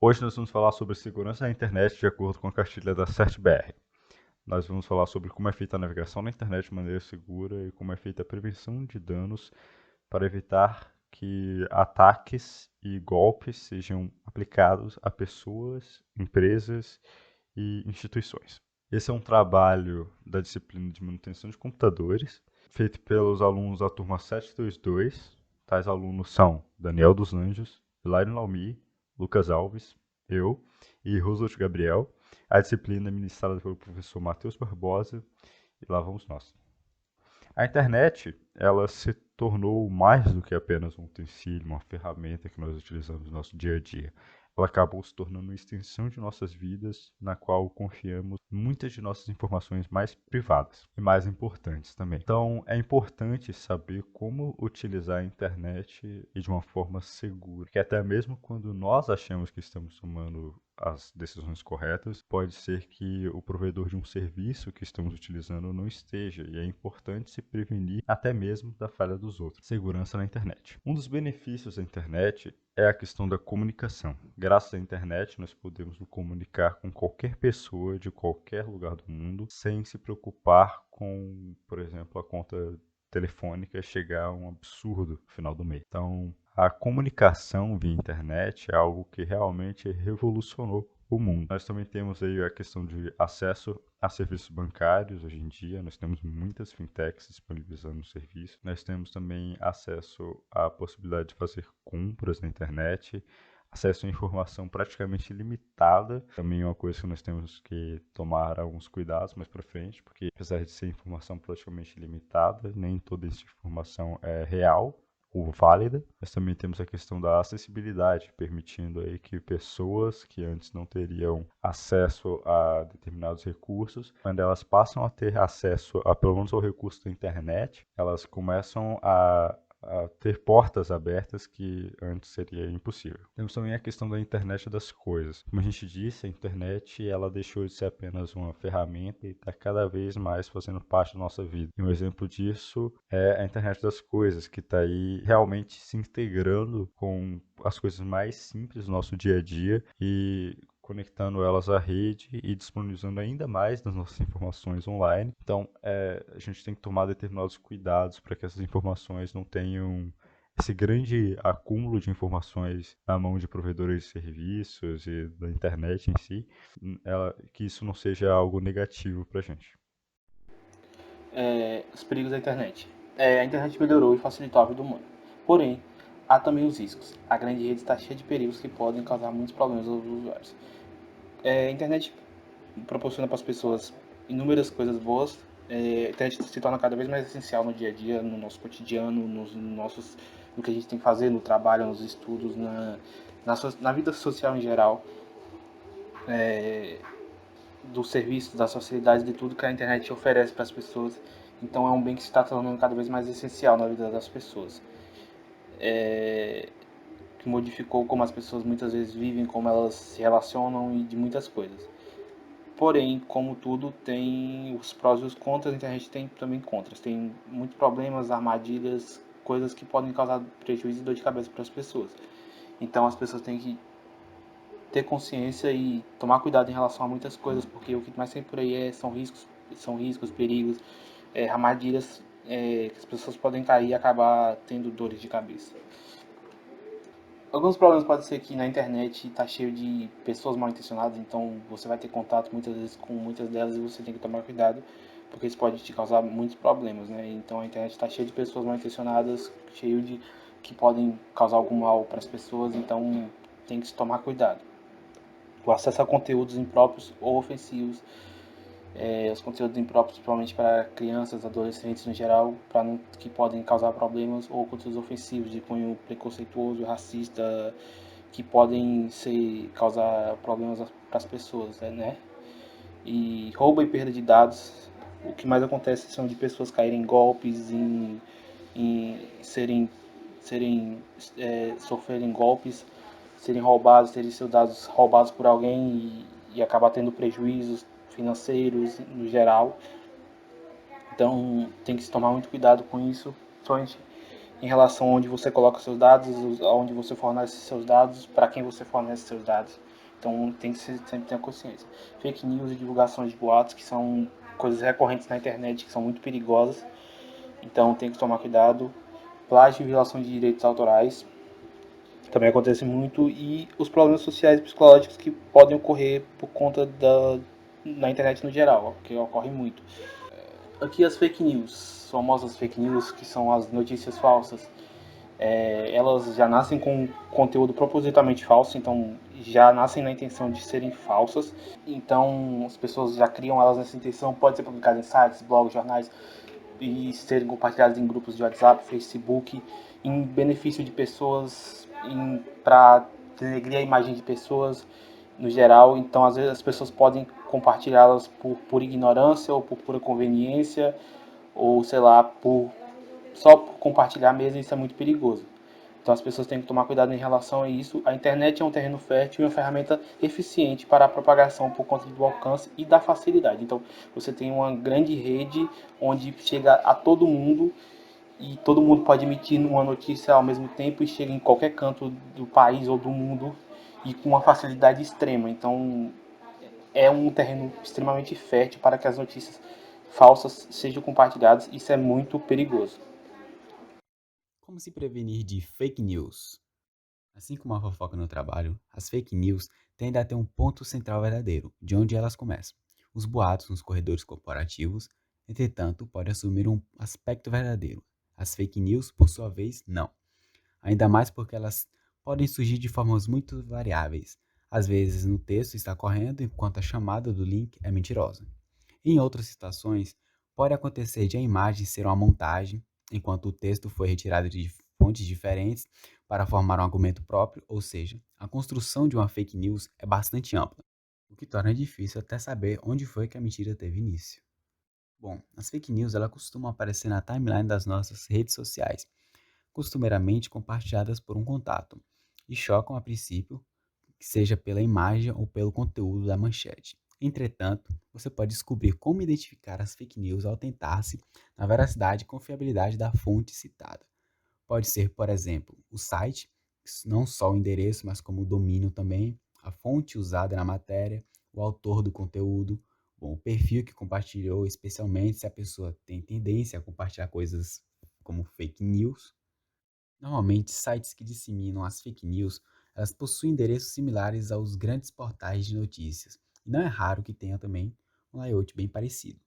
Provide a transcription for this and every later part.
Hoje nós vamos falar sobre segurança na internet de acordo com a cartilha da CertBR. Nós vamos falar sobre como é feita a navegação na internet de maneira segura e como é feita a prevenção de danos para evitar que ataques e golpes sejam aplicados a pessoas, empresas e instituições. Esse é um trabalho da disciplina de manutenção de computadores, feito pelos alunos da turma 722. Tais alunos são Daniel dos Anjos, Hilário Laumi, Lucas Alves, eu e Roosevelt Gabriel. A disciplina é ministrada pelo professor Matheus Barbosa e lá vamos nós. A internet, ela se tornou mais do que apenas um utensílio, uma ferramenta que nós utilizamos no nosso dia a dia. Ela acabou se tornando uma extensão de nossas vidas, na qual confiamos muitas de nossas informações mais privadas e mais importantes também. Então, é importante saber como utilizar a internet e de uma forma segura, que até mesmo quando nós achamos que estamos tomando as decisões corretas, pode ser que o provedor de um serviço que estamos utilizando não esteja, e é importante se prevenir até mesmo da falha dos outros. Segurança na internet. Um dos benefícios da internet é a questão da comunicação. Graças à internet, nós podemos nos comunicar com qualquer pessoa de qualquer lugar do mundo sem se preocupar com, por exemplo, a conta telefônica chegar a um absurdo no final do mês. Então, a comunicação via internet é algo que realmente revolucionou o mundo. Nós também temos aí a questão de acesso a serviços bancários. Hoje em dia, nós temos muitas fintechs disponibilizando o serviço. Nós temos também acesso à possibilidade de fazer compras na internet, acesso à informação praticamente ilimitada. Também é uma coisa que nós temos que tomar alguns cuidados mais para frente, porque apesar de ser informação praticamente ilimitada, nem toda essa informação é real ou válida. Nós também temos a questão da acessibilidade, permitindo aí que pessoas que antes não teriam acesso a determinados recursos, quando elas passam a ter acesso a pelo menos ao recurso da internet, elas começam a ter portas abertas que antes seria impossível. Temos também a questão da internet das coisas. Como a gente disse, a internet ela deixou de ser apenas uma ferramenta e está cada vez mais fazendo parte da nossa vida. E um exemplo disso é a internet das coisas, que está aí realmente se integrando com as coisas mais simples do nosso dia a dia e conectando elas à rede e disponibilizando ainda mais das nossas informações online. Então, a gente tem que tomar determinados cuidados para que essas informações não tenham esse grande acúmulo de informações na mão de provedores de serviços e da internet em si, que isso não seja algo negativo para a gente. Os perigos da internet. A internet melhorou e facilitou a vida humana. Porém, há também os riscos. A grande rede está cheia de perigos que podem causar muitos problemas aos usuários. A internet proporciona para as pessoas inúmeras coisas boas. A internet se torna cada vez mais essencial no dia a dia, no nosso cotidiano, no que a gente tem que fazer, no trabalho, nos estudos, na vida social em geral, do serviço, da sociedade, de tudo que a internet oferece para as pessoas. Então é um bem que se está tornando cada vez mais essencial na vida das pessoas. Que modificou como as pessoas muitas vezes vivem, como elas se relacionam e de muitas coisas. Porém, como tudo, tem os prós e os contras, a internet tem também contras. Tem muitos problemas, armadilhas, coisas que podem causar prejuízo e dor de cabeça para as pessoas. Então as pessoas têm que ter consciência e tomar cuidado em relação a muitas coisas, porque o que mais tem por aí são riscos, perigos, armadilhas que as pessoas podem cair e acabar tendo dores de cabeça. Alguns problemas podem ser que na internet está cheio de pessoas mal intencionadas, então você vai ter contato muitas vezes com muitas delas e você tem que tomar cuidado, porque isso pode te causar muitos problemas, né? Então a internet está cheia de pessoas mal intencionadas, cheio de que podem causar algum mal para as pessoas, então tem que se tomar cuidado. O acesso a conteúdos impróprios ou ofensivos, os conteúdos impróprios principalmente para crianças, adolescentes no geral, que podem causar problemas, ou conteúdos ofensivos de cunho preconceituoso, racista, que podem causar problemas para as pessoas, né? E roubo e perda de dados, o que mais acontece são de pessoas caírem em golpes, em sofrerem golpes, serem roubados, terem seus dados roubados por alguém e acabar tendo prejuízos financeiros no geral. Então tem que se tomar muito cuidado com isso, principalmente em relação a onde você coloca seus dados, aonde você fornece seus dados, para quem você fornece seus dados. Então tem que sempre ter consciência. Fake news e divulgações de boatos, que são coisas recorrentes na internet, que são muito perigosas. Então tem que tomar cuidado. Plágio e violação de direitos autorais também acontece muito. E os problemas sociais e psicológicos que podem ocorrer por conta na internet no geral, que ocorre muito. Aqui as fake news, famosas fake news, que são as notícias falsas, elas já nascem com conteúdo propositalmente falso, então já nascem na intenção de serem falsas. Então as pessoas já criam elas nessa intenção, pode ser publicado em sites, blogs, jornais e serem compartilhadas em grupos de WhatsApp, Facebook, em benefício de pessoas, para denegrir a imagem de pessoas no geral. Então às vezes as pessoas podem compartilhá-las por ignorância ou por pura conveniência, ou sei lá, só por compartilhar mesmo. Isso é muito perigoso. Então as pessoas têm que tomar cuidado em relação a isso. A internet é um terreno fértil e uma ferramenta eficiente para a propagação por conta do alcance e da facilidade. Então você tem uma grande rede onde chega a todo mundo e todo mundo pode emitir uma notícia ao mesmo tempo e chega em qualquer canto do país ou do mundo e com uma facilidade extrema. Então é um terreno extremamente fértil para que as notícias falsas sejam compartilhadas. Isso é muito perigoso. Como se prevenir de fake news? Assim como a fofoca no trabalho, as fake news tendem a ter um ponto central verdadeiro, de onde elas começam. Os boatos nos corredores corporativos, entretanto, podem assumir um aspecto verdadeiro. As fake news, por sua vez, não. Ainda mais porque elas podem surgir de formas muito variáveis. Às vezes, no texto está correndo enquanto a chamada do link é mentirosa. Em outras situações, pode acontecer de a imagem ser uma montagem, enquanto o texto foi retirado de fontes diferentes para formar um argumento próprio, ou seja, a construção de uma fake news é bastante ampla, o que torna difícil até saber onde foi que a mentira teve início. Bom, as fake news ela costumam aparecer na timeline das nossas redes sociais, costumeiramente compartilhadas por um contato, e chocam a princípio que seja pela imagem ou pelo conteúdo da manchete. Entretanto, você pode descobrir como identificar as fake news ao tentar-se na veracidade e confiabilidade da fonte citada. Pode ser, por exemplo, o site, não só o endereço, mas como o domínio também, a fonte usada na matéria, o autor do conteúdo, bom, o perfil que compartilhou, especialmente se a pessoa tem tendência a compartilhar coisas como fake news. Normalmente, sites que disseminam as fake news, elas possuem endereços similares aos grandes portais de notícias, e não é raro que tenha também um layout bem parecido.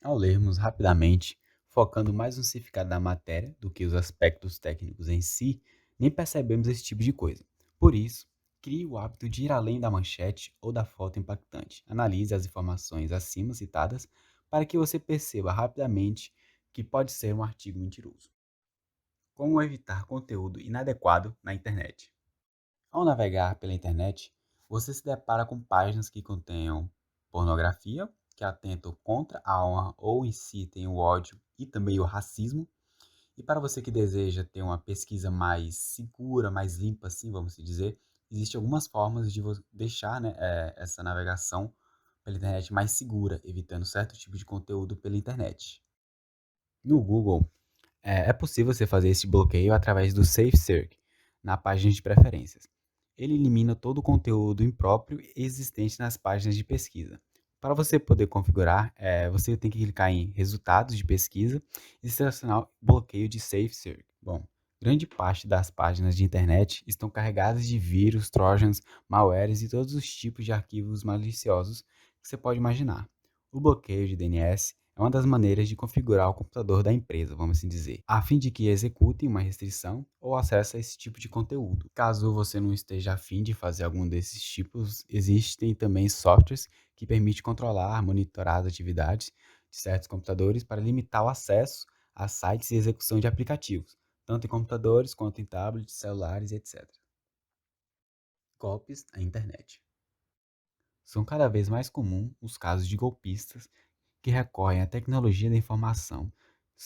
Ao lermos rapidamente, focando mais no significado da matéria do que os aspectos técnicos em si, nem percebemos esse tipo de coisa. Por isso, crie o hábito de ir além da manchete ou da foto impactante. Analise as informações acima citadas para que você perceba rapidamente que pode ser um artigo mentiroso. Como evitar conteúdo inadequado na internet? Ao navegar pela internet, você se depara com páginas que contenham pornografia, que atentam contra a honra ou incitem o ódio e também o racismo. E para você que deseja ter uma pesquisa mais segura, mais limpa, assim, vamos dizer, existem algumas formas de deixar, né, essa navegação pela internet mais segura, evitando certo tipo de conteúdo pela internet. No Google, é possível você fazer esse bloqueio através do Safe Search na página de preferências. Ele elimina todo o conteúdo impróprio existente nas páginas de pesquisa. Para você poder configurar, você tem que clicar em Resultados de pesquisa e selecionar Bloqueio de Safe Search. Bom, grande parte das páginas de internet estão carregadas de vírus, trojans, malwares e todos os tipos de arquivos maliciosos que você pode imaginar. O bloqueio de DNS é uma das maneiras de configurar o computador da empresa, vamos assim dizer, a fim de que executem uma restrição ou acesso a esse tipo de conteúdo. Caso você não esteja a fim de fazer algum desses tipos, existem também softwares que permitem controlar, monitorar as atividades de certos computadores para limitar o acesso a sites e execução de aplicativos, tanto em computadores quanto em tablets, celulares, etc. Golpes na internet. São cada vez mais comuns os casos de golpistas que recorrem à tecnologia da informação,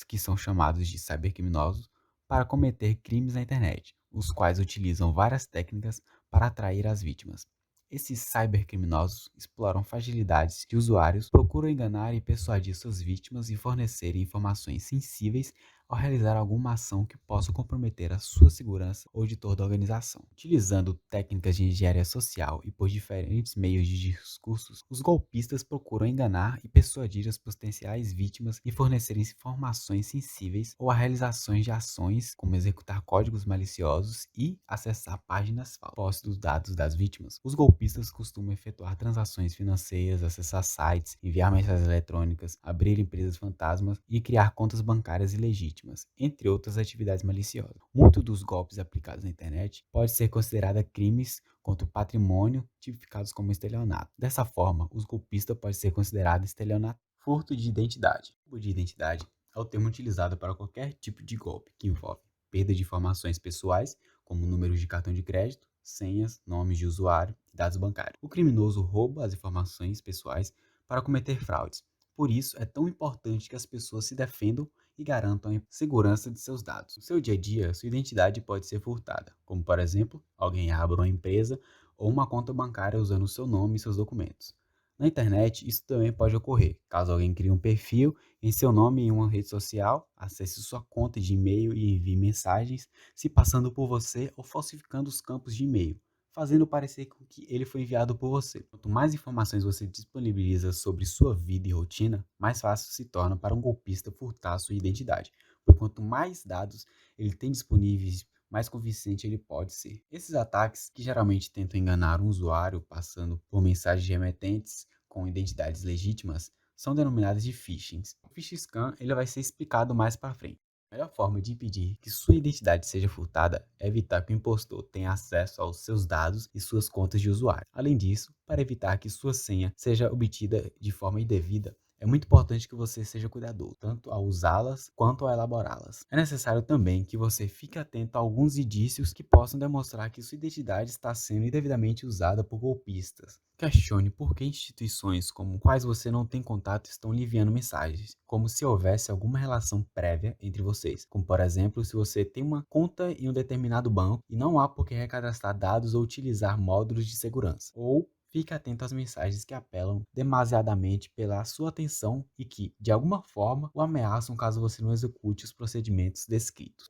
que são chamados de cybercriminosos, para cometer crimes na internet, os quais utilizam várias técnicas para atrair as vítimas. Esses cybercriminosos exploram fragilidades de usuários, procuram enganar e persuadir suas vítimas e fornecerem informações sensíveis ao realizar alguma ação que possa comprometer a sua segurança ou de toda a organização. Utilizando técnicas de engenharia social e por diferentes meios de discursos, os golpistas procuram enganar e persuadir as potenciais vítimas e fornecer informações sensíveis ou a realizações de ações como executar códigos maliciosos e acessar páginas falsas. Posse dos dados das vítimas. Os golpistas costumam efetuar transações financeiras, acessar sites, enviar mensagens eletrônicas, abrir empresas fantasmas e criar contas bancárias ilegítimas, entre outras atividades maliciosas. Muitos dos golpes aplicados na internet podem ser considerados crimes contra o patrimônio tipificados como estelionato. Dessa forma, os golpistas podem ser considerados estelionato. Furto de identidade. Furto de identidade é o termo utilizado para qualquer tipo de golpe que envolve perda de informações pessoais, como números de cartão de crédito, senhas, nomes de usuário e dados bancários. O criminoso rouba as informações pessoais para cometer fraudes. Por isso, é tão importante que as pessoas se defendam e garantam a segurança de seus dados. No seu dia a dia, sua identidade pode ser furtada, como, por exemplo, alguém abre uma empresa ou uma conta bancária usando o seu nome e seus documentos. Na internet, isso também pode ocorrer, caso alguém crie um perfil em seu nome em uma rede social, acesse sua conta de e-mail e envie mensagens se passando por você ou falsificando os campos de e-mail, fazendo parecer com que ele foi enviado por você. Quanto mais informações você disponibiliza sobre sua vida e rotina, mais fácil se torna para um golpista furtar sua identidade, pois quanto mais dados ele tem disponíveis, mais convincente ele pode ser. Esses ataques, que geralmente tentam enganar um usuário passando por mensagens remetentes com identidades legítimas, são denominados de phishing. O phishing scam ele vai ser explicado mais para frente. A melhor forma de impedir que sua identidade seja furtada é evitar que o impostor tenha acesso aos seus dados e suas contas de usuário. Além disso, para evitar que sua senha seja obtida de forma indevida, é muito importante que você seja cuidadoso, tanto ao usá-las quanto ao elaborá-las. É necessário também que você fique atento a alguns indícios que possam demonstrar que sua identidade está sendo indevidamente usada por golpistas. Questione por que instituições como quais você não tem contato estão lhe enviando mensagens, como se houvesse alguma relação prévia entre vocês, como por exemplo, se você tem uma conta em um determinado banco e não há por que recadastrar dados ou utilizar módulos de segurança, ou fique atento às mensagens que apelam demasiadamente pela sua atenção e que, de alguma forma, o ameaçam caso você não execute os procedimentos descritos.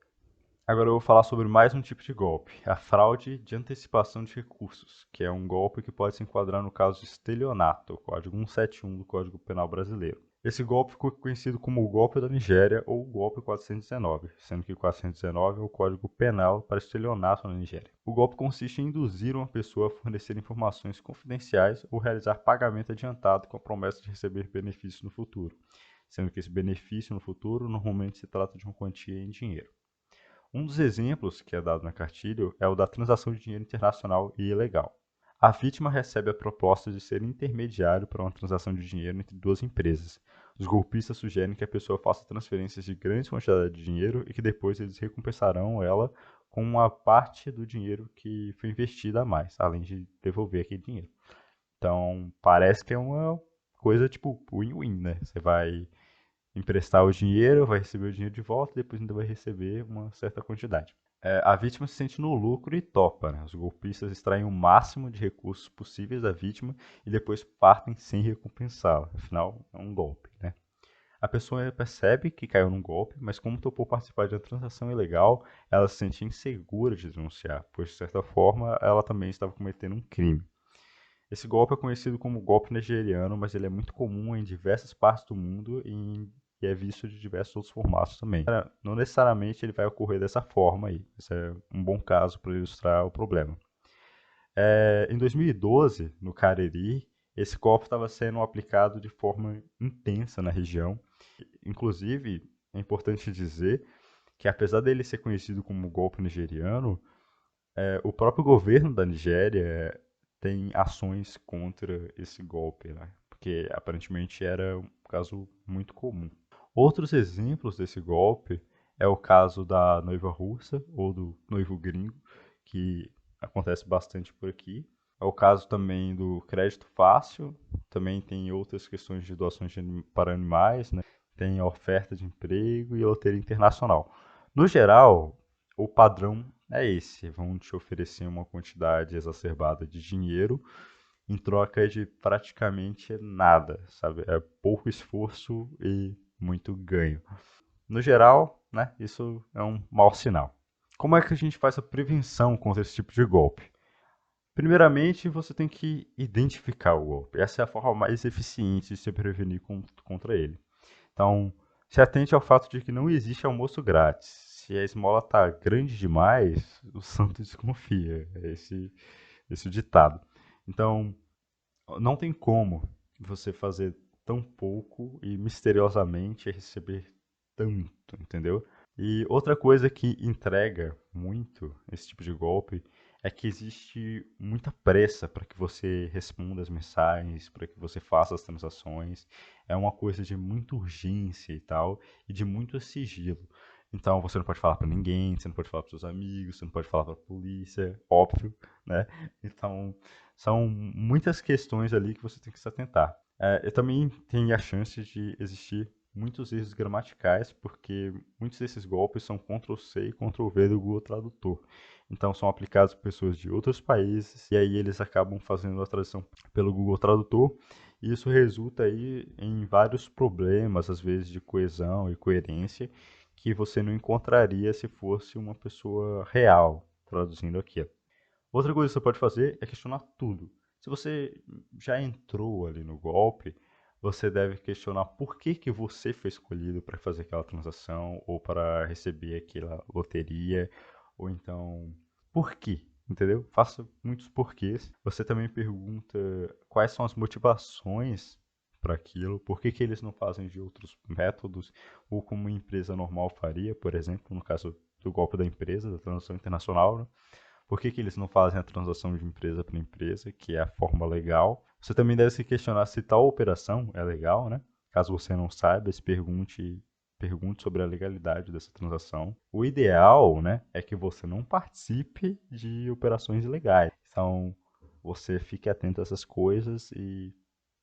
Agora eu vou falar sobre mais um tipo de golpe, a fraude de antecipação de recursos, que é um golpe que pode se enquadrar no caso de estelionato, o código 171 do Código Penal brasileiro. Esse golpe ficou conhecido como o golpe da Nigéria ou o golpe 419, sendo que 419 é o Código Penal para estelionato na Nigéria. O golpe consiste em induzir uma pessoa a fornecer informações confidenciais ou realizar pagamento adiantado com a promessa de receber benefícios no futuro, sendo que esse benefício no futuro normalmente se trata de uma quantia em dinheiro. Um dos exemplos que é dado na cartilha é o da transação de dinheiro internacional e ilegal. A vítima recebe a proposta de ser intermediário para uma transação de dinheiro entre duas empresas. Os golpistas sugerem que a pessoa faça transferências de grandes quantidades de dinheiro e que depois eles recompensarão ela com uma parte do dinheiro que foi investida a mais, além de devolver aquele dinheiro. Então, parece que é uma coisa tipo win-win, né? Você vai emprestar o dinheiro, vai receber o dinheiro de volta e depois ainda vai receber uma certa quantidade. A vítima se sente no lucro e topa, né? Os golpistas extraem o máximo de recursos possíveis da vítima e depois partem sem recompensá-la. Afinal, é um golpe, né? A pessoa percebe que caiu num golpe, mas como topou participar de uma transação ilegal, ela se sente insegura de denunciar, pois de certa forma ela também estava cometendo um crime. Esse golpe é conhecido como golpe nigeriano, mas ele é muito comum em diversas partes do mundo e é visto de diversos outros formatos também. Não necessariamente ele vai ocorrer dessa forma aí. Esse é um bom caso para ilustrar o problema. Em 2012, no Cariri, esse golpe estava sendo aplicado de forma intensa na região. Inclusive, é importante dizer que apesar dele ser conhecido como golpe nigeriano, o próprio governo da Nigéria tem ações contra esse golpe, né? Porque aparentemente era um caso muito comum. Outros exemplos desse golpe é o caso da noiva russa ou do noivo gringo, que acontece bastante por aqui. É o caso também do crédito fácil, também tem outras questões de doações para animais, né? Tem a oferta de emprego e a loteria internacional. No geral, o padrão é esse: vão te oferecer uma quantidade exacerbada de dinheiro em troca de praticamente nada, sabe? É pouco esforço e muito ganho. No geral, né? Isso é um mau sinal. Como é que a gente faz a prevenção contra esse tipo de golpe? Primeiramente, você tem que identificar o golpe. Essa é a forma mais eficiente de se prevenir contra ele. Então, se atente ao fato de que não existe almoço grátis. Se a esmola está grande demais, o santo desconfia. É esse o ditado. Então, não tem como você fazer tão pouco e misteriosamente receber tanto, entendeu? E outra coisa que entrega muito esse tipo de golpe é que existe muita pressa para que você responda as mensagens, para que você faça as transações. É uma coisa de muita urgência e tal, e de muito sigilo. Então você não pode falar para ninguém, você não pode falar para seus amigos, você não pode falar para a polícia, óbvio, né? Então são muitas questões ali que você tem que se atentar. E também tem a chance de existir muitos erros gramaticais, porque muitos desses golpes são Ctrl+C e Ctrl+V do Google Tradutor. Então são aplicados por pessoas de outros países e aí eles acabam fazendo a tradução pelo Google Tradutor. E isso resulta aí em vários problemas, às vezes de coesão e coerência, que você não encontraria se fosse uma pessoa real traduzindo aquilo. Outra coisa que você pode fazer é questionar tudo. Se você já entrou ali no golpe, você deve questionar por que que você foi escolhido para fazer aquela transação ou para receber aquela loteria, ou então por quê, entendeu? Faça muitos porquês. Você também pergunta quais são as motivações para aquilo, por que que eles não fazem de outros métodos, ou como uma empresa normal faria, por exemplo, no caso do golpe da empresa, da transação internacional, né? Por que que eles não fazem a transação de empresa para empresa, que é a forma legal? Você também deve se questionar se tal operação é legal, né? Caso você não saiba, pergunte sobre a legalidade dessa transação. O ideal, né, é que você não participe de operações ilegais. Então, você fique atento a essas coisas e,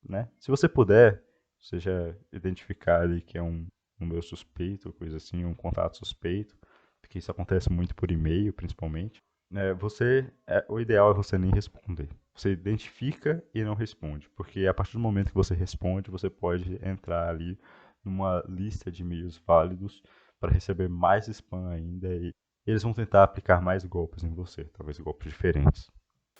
né, se você puder, você já identificar ali que é um número suspeito, coisa assim, um contato suspeito, porque isso acontece muito por e-mail, principalmente. O ideal é você nem responder. Você identifica e não responde, porque a partir do momento que você responde, você pode entrar ali numa lista de e-mails válidos para receber mais spam ainda e eles vão tentar aplicar mais golpes em você, talvez golpes diferentes.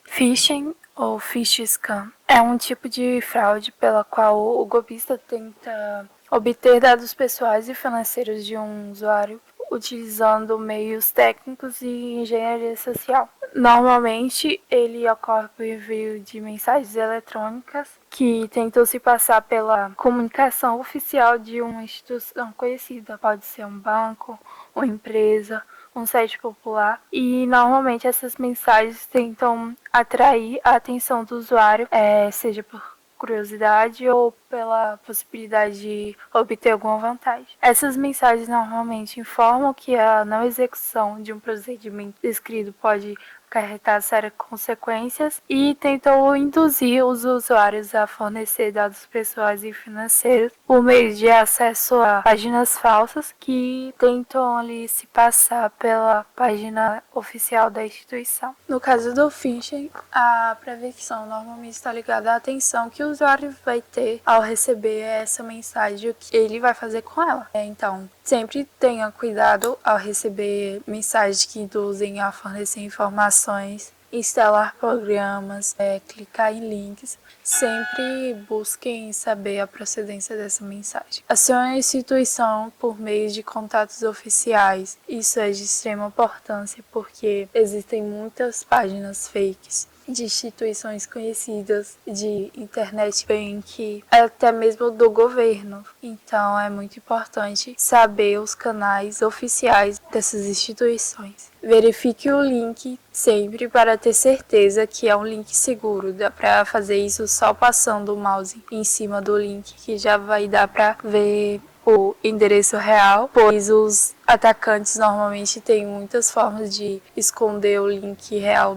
Phishing ou phish scam é um tipo de fraude pela qual o golpista tenta obter dados pessoais e financeiros de um usuário utilizando meios técnicos e engenharia social. Normalmente, ele ocorre por envio de mensagens eletrônicas que tentam se passar pela comunicação oficial de uma instituição conhecida. Pode ser um banco, uma empresa, um site popular, e normalmente essas mensagens tentam atrair a atenção do usuário, seja por curiosidade ou pela possibilidade de obter alguma vantagem. Essas mensagens normalmente informam que a não execução de um procedimento descrito pode acarretar sérias consequências e tentam induzir os usuários a fornecer dados pessoais e financeiros por meio de acesso a páginas falsas que tentam ali se passar pela página oficial da instituição. No caso do phishing, a prevenção normalmente está ligada à atenção que o usuário vai ter ao receber essa mensagem, o que ele vai fazer com ela. Então, sempre tenha cuidado ao receber mensagens que induzem a fornecer informações, instalar programas, clicar em links. Sempre busquem saber a procedência dessa mensagem. Acione a instituição por meio de contatos oficiais. Isso é de extrema importância porque existem muitas páginas fakes de instituições conhecidas, de internet bank, até mesmo do governo. Então é muito importante saber os canais oficiais dessas instituições. Verifique o link sempre para ter certeza que é um link seguro. Dá para fazer isso só passando o mouse em cima do link, que já vai dar para ver o endereço real, pois os atacantes normalmente têm muitas formas de esconder o link real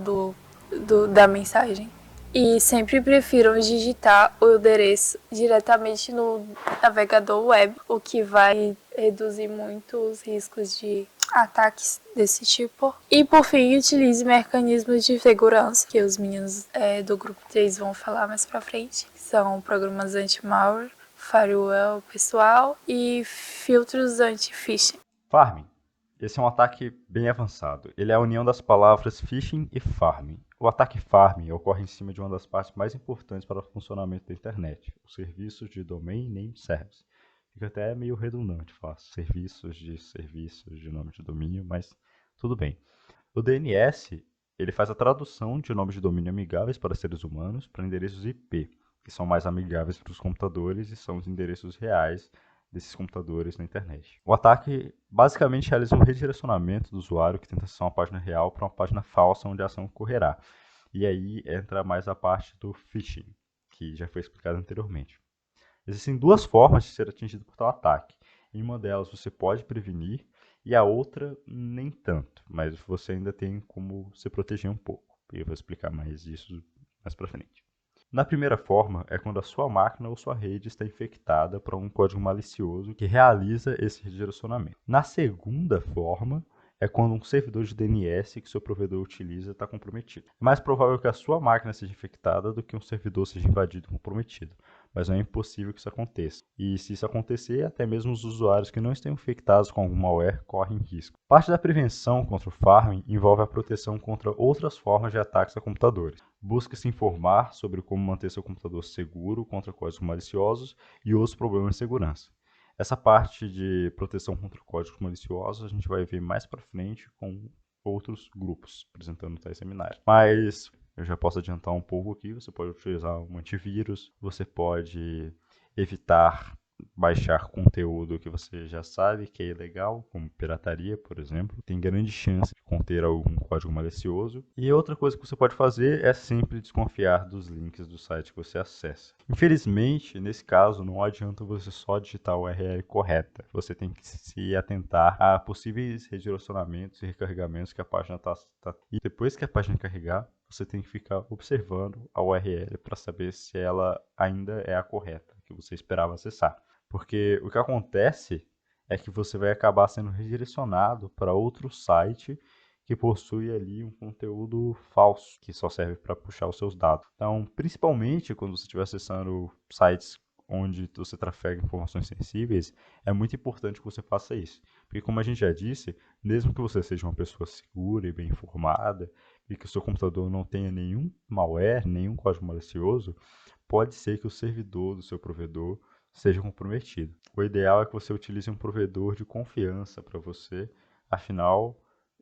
da mensagem. E sempre prefiram digitar o endereço diretamente no navegador web, o que vai reduzir muito os riscos de ataques desse tipo. E por fim, utilize mecanismos de segurança, que os meninos do grupo 3 vão falar mais pra frente. São programas anti-malware, firewall pessoal e filtros anti-phishing. Farming. Esse é um ataque bem avançado. Ele é a união das palavras phishing e farming. O ataque farming ocorre em cima de uma das partes mais importantes para o funcionamento da internet, os serviços de Domain Name Service. Fica até meio redundante falar serviços de nome de domínio, mas tudo bem. O DNS, ele faz a tradução de nomes de domínio amigáveis para seres humanos para endereços IP, que são mais amigáveis para os computadores e são os endereços reais desses computadores na internet. O ataque basicamente realiza um redirecionamento do usuário que tenta acessar uma página real para uma página falsa onde a ação ocorrerá. E aí entra mais a parte do phishing, que já foi explicado anteriormente. Existem duas formas de ser atingido por tal ataque. Em uma delas você pode prevenir e a outra nem tanto, mas você ainda tem como se proteger um pouco. E eu vou explicar mais isso mais para frente. Na primeira forma é quando a sua máquina ou sua rede está infectada por um código malicioso que realiza esse redirecionamento. Na segunda forma é quando um servidor de DNS que seu provedor utiliza está comprometido. É mais provável que a sua máquina seja infectada do que um servidor seja invadido e comprometido, mas não é impossível que isso aconteça. E se isso acontecer, até mesmo os usuários que não estão infectados com algum malware correm risco. Parte da prevenção contra o farming envolve a proteção contra outras formas de ataques a computadores. Busque se informar sobre como manter seu computador seguro contra códigos maliciosos e outros problemas de segurança. Essa parte de proteção contra códigos maliciosos a gente vai ver mais para frente com outros grupos apresentando tais seminários. Mas eu já posso adiantar um pouco aqui, você pode utilizar um antivírus, você pode evitar baixar conteúdo que você já sabe que é ilegal, como pirataria, por exemplo. Tem grande chance de conter algum código malicioso. E outra coisa que você pode fazer é sempre desconfiar dos links do site que você acessa. Infelizmente, nesse caso, não adianta você só digitar a URL correta. Você tem que se atentar a possíveis redirecionamentos e recarregamentos que a página está. E depois que a página carregar, você tem que ficar observando a URL para saber se ela ainda é a correta que você esperava acessar. Porque o que acontece é que você vai acabar sendo redirecionado para outro site que possui ali um conteúdo falso, que só serve para puxar os seus dados. Então, principalmente quando você estiver acessando sites onde você trafega informações sensíveis, é muito importante que você faça isso. Porque, como a gente já disse, mesmo que você seja uma pessoa segura e bem informada, e que o seu computador não tenha nenhum malware, nenhum código malicioso, pode ser que o servidor do seu provedor seja comprometido. O ideal é que você utilize um provedor de confiança para você, afinal,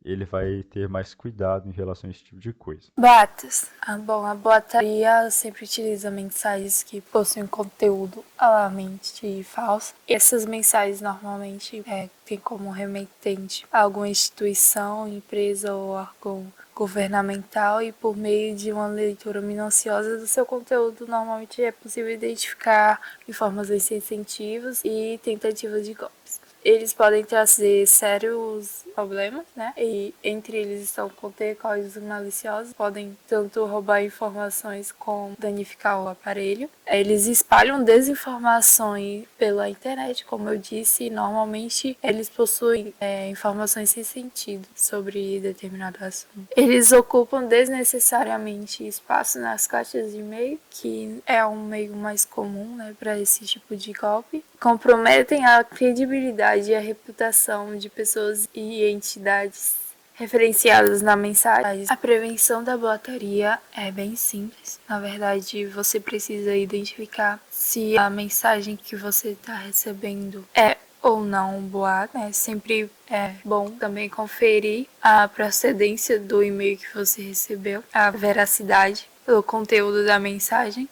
ele vai ter mais cuidado em relação a esse tipo de coisa. Boatos. Bom, a boataria sempre utiliza mensagens que possuem conteúdo alarmante falso. E essas mensagens normalmente têm como remetente alguma instituição, empresa ou órgão governamental, e por meio de uma leitura minuciosa do seu conteúdo, normalmente é possível identificar informações sem incentivos e tentativas de golpes. Eles podem trazer sérios problemas, né? E entre eles estão conter códigos maliciosos, podem tanto roubar informações como danificar o aparelho. Eles espalham desinformações pela internet, como eu disse, e normalmente eles possuem informações sem sentido sobre determinado assunto. Eles ocupam desnecessariamente espaço nas caixas de e-mail, que é um meio mais comum, né, para esse tipo de golpe. Comprometem a credibilidade e a reputação de pessoas e entidades referenciadas na mensagem. A prevenção da boataria é bem simples. Na verdade, você precisa identificar se a mensagem que você está recebendo é ou não um boato, né? Sempre é bom também conferir a procedência do e-mail que você recebeu, a veracidade do conteúdo da mensagem.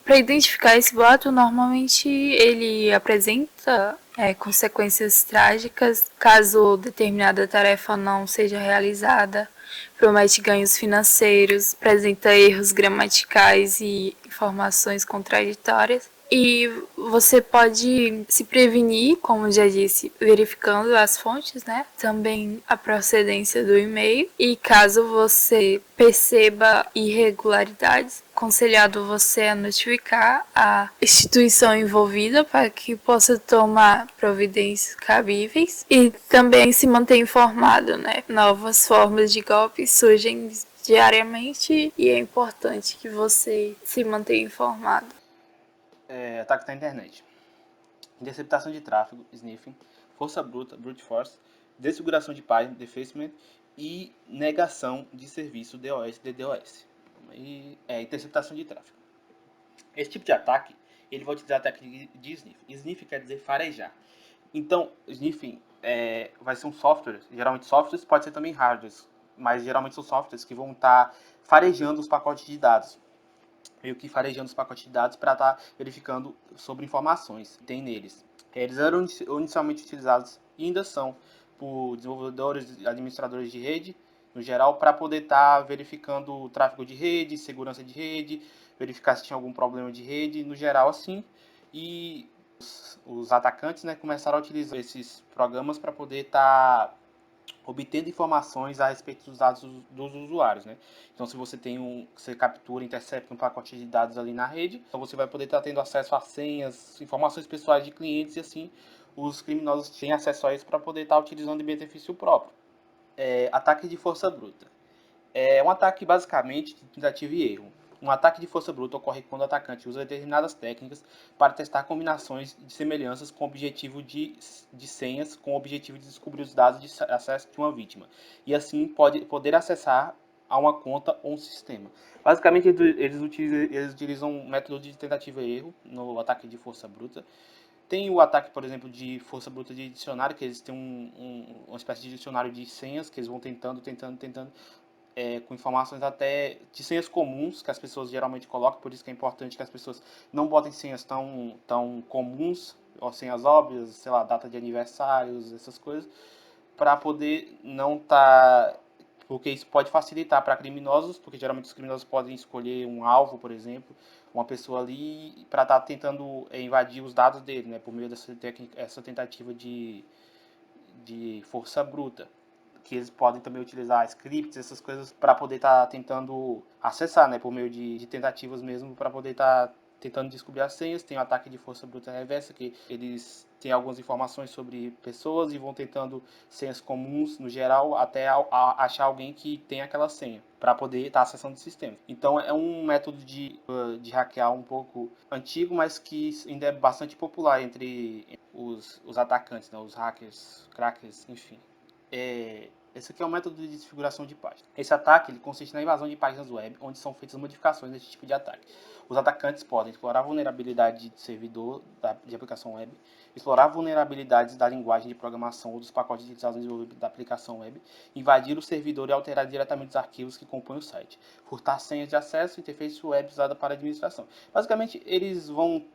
Para identificar esse boato, normalmente ele apresenta consequências trágicas caso determinada tarefa não seja realizada, promete ganhos financeiros, apresenta erros gramaticais e informações contraditórias. E você pode se prevenir, como já disse, verificando as fontes, né? Também a procedência do e-mail. E caso você perceba irregularidades, aconselhado você a notificar a instituição envolvida para que possa tomar providências cabíveis e também se manter informado, né? Novas formas de golpe surgem diariamente e é importante que você se mantenha informado. Ataque na internet. Interceptação de tráfego, sniffing, força bruta, brute force, desfiguração de página, defacement, e negação de serviço, DOS, DDoS, e interceptação de tráfego. Esse tipo de ataque, ele vai utilizar a técnica de sniff. Sniff quer dizer farejar. Então, sniffing vai ser um software, geralmente softwares, pode ser também hardwares, mas geralmente são softwares que vão estar farejando os pacotes de dados. Meio que farejando os pacotes de dados para estar verificando sobre informações que tem neles. Eles eram inicialmente utilizados e ainda são por desenvolvedores e administradores de rede, no geral, para poder estar verificando o tráfego de rede, segurança de rede, verificar se tinha algum problema de rede, no geral assim. E os atacantes, né, começaram a utilizar esses programas para poder estar obtendo informações a respeito dos dados dos usuários, né? Então, se você você captura, intercepta um pacote de dados ali na rede, então você vai poder estar tendo acesso a senhas, informações pessoais de clientes e assim os criminosos têm acesso a isso para poder estar utilizando em benefício próprio. Ataque de força bruta. É um ataque basicamente de tentativa e erro. Um ataque de força bruta ocorre quando o atacante usa determinadas técnicas para testar combinações de semelhanças com o objetivo de senhas, com o objetivo de descobrir os dados de acesso de uma vítima, e assim poder acessar a uma conta ou um sistema. Basicamente, eles utilizam um método de tentativa e erro no ataque de força bruta. Tem o ataque, por exemplo, de força bruta de dicionário, que eles têm uma espécie de dicionário de senhas, que eles vão tentando, com informações até de senhas comuns que as pessoas geralmente colocam, por isso que é importante que as pessoas não botem senhas tão comuns, ou senhas óbvias, sei lá, data de aniversários, essas coisas, para poder não estar... porque isso pode facilitar para criminosos, porque geralmente os criminosos podem escolher um alvo, por exemplo, uma pessoa ali, para estar tentando invadir os dados dele, né, por meio dessa tentativa de força bruta, que eles podem também utilizar scripts, essas coisas, para poder estar tentando acessar, né, por meio de tentativas mesmo, para poder estar tentando descobrir as senhas. Tem o ataque de força bruta reversa, que eles têm algumas informações sobre pessoas e vão tentando senhas comuns, no geral, até achar alguém que tem aquela senha, para poder estar acessando o sistema. Então é um método de hackear um pouco antigo, mas que ainda é bastante popular entre os atacantes, né, os hackers, crackers, enfim. Esse aqui é o método de desfiguração de página. Esse ataque ele consiste na invasão de páginas web, onde são feitas modificações desse tipo de ataque. Os atacantes podem explorar vulnerabilidade de servidor de aplicação web, explorar vulnerabilidades da linguagem de programação ou dos pacotes utilizados no desenvolvimento da aplicação web, invadir o servidor e alterar diretamente os arquivos que compõem o site, furtar senhas de acesso e interface web usada para administração. Basicamente, eles vão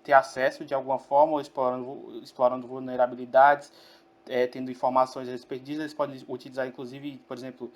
ter acesso de alguma forma, explorando vulnerabilidades, tendo informações a respeito disso. Eles podem utilizar, inclusive, por exemplo,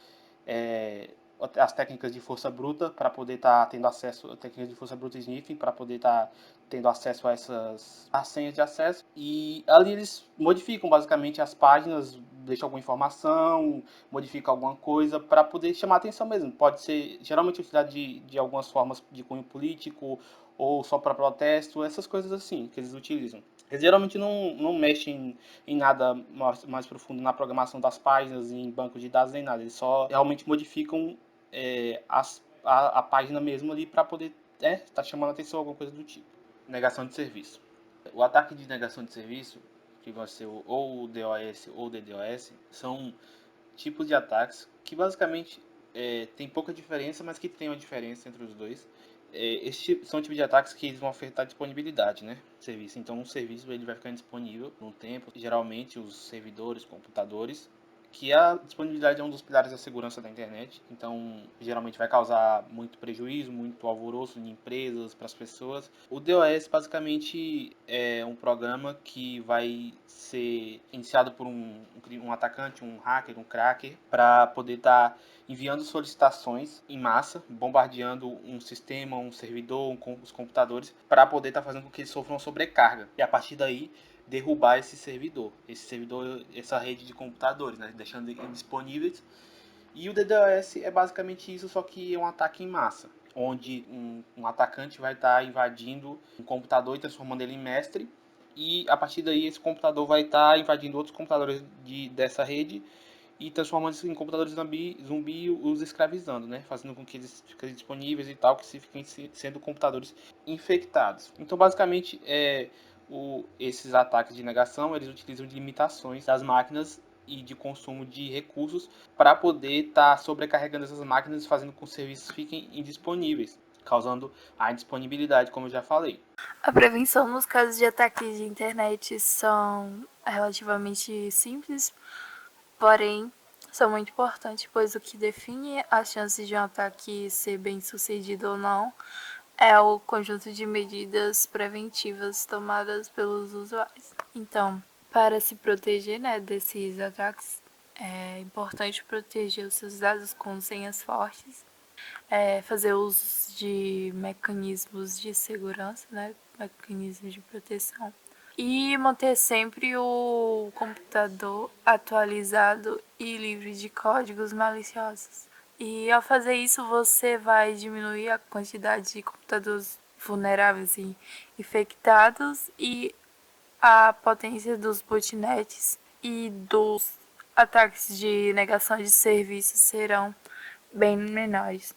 as técnicas de força bruta para poder estar tendo acesso, técnicas de força bruta e sniffing para poder estar tendo acesso a essas senhas de acesso. E ali eles modificam basicamente as páginas, deixam alguma informação, modificam alguma coisa para poder chamar a atenção mesmo. Pode ser geralmente utilizado de algumas formas de cunho político ou só para protesto, essas coisas assim que eles utilizam. Eles geralmente não mexem em nada mais profundo na programação das páginas, em bancos de dados, nem nada. Eles só realmente modificam a página mesmo ali para poder estar chamando a atenção, alguma coisa do tipo. Negação de serviço. O ataque de negação de serviço, que vai ser ou o DOS ou o DDoS, são tipos de ataques que basicamente tem pouca diferença, mas que tem uma diferença entre os dois. São tipos de ataques que vão afetar a disponibilidade, né, do serviço. Então, o serviço ele vai ficar indisponível por um tempo. Geralmente, os servidores, computadores, que a disponibilidade é um dos pilares da segurança da internet. Então, geralmente vai causar muito prejuízo, muito alvoroço em empresas, para as pessoas. O DOS, basicamente, é um programa que vai ser iniciado por um atacante, um hacker, um cracker, para poder estar enviando solicitações em massa, bombardeando um sistema, um servidor, os computadores, para poder estar fazendo com que eles sofram uma sobrecarga. E a partir daí, derrubar esse servidor, essa rede de computadores, né, deixando indisponíveis. E o DDoS é basicamente isso, só que é um ataque em massa, onde um atacante vai estar invadindo um computador e transformando ele em mestre, e a partir daí esse computador vai estar invadindo outros computadores dessa rede e transformando isso em computadores zumbi e os escravizando, né? Fazendo com que eles fiquem disponíveis e tal, que se fiquem sendo computadores infectados. Então, basicamente, esses ataques de negação, eles utilizam de limitações das máquinas e de consumo de recursos para poder estar sobrecarregando essas máquinas e fazendo com que os serviços fiquem indisponíveis, causando a indisponibilidade, como eu já falei. A prevenção nos casos de ataques de internet são relativamente simples, porém são muito importantes, pois o que define as chances de um ataque ser bem sucedido ou não é o conjunto de medidas preventivas tomadas pelos usuários. Então, para se proteger, desses ataques, é importante proteger os seus dados com senhas fortes, fazer uso de mecanismos de segurança, mecanismos de proteção, e manter sempre o computador atualizado e livre de códigos maliciosos. E ao fazer isso, você vai diminuir a quantidade de computadores vulneráveis e infectados, e a potência dos botnets e dos ataques de negação de serviços serão bem menores.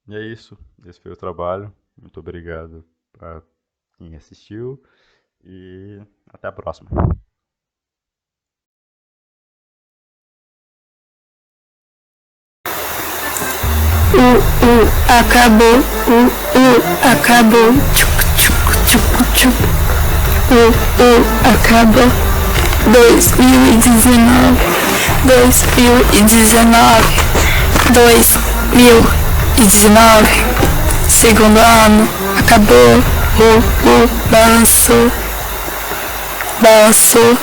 E é isso. Esse foi o trabalho. Muito obrigado a quem assistiu e até a próxima. Acabou. Acabou. Acabou. 2019. Segundo ano. Acabou. Balançou.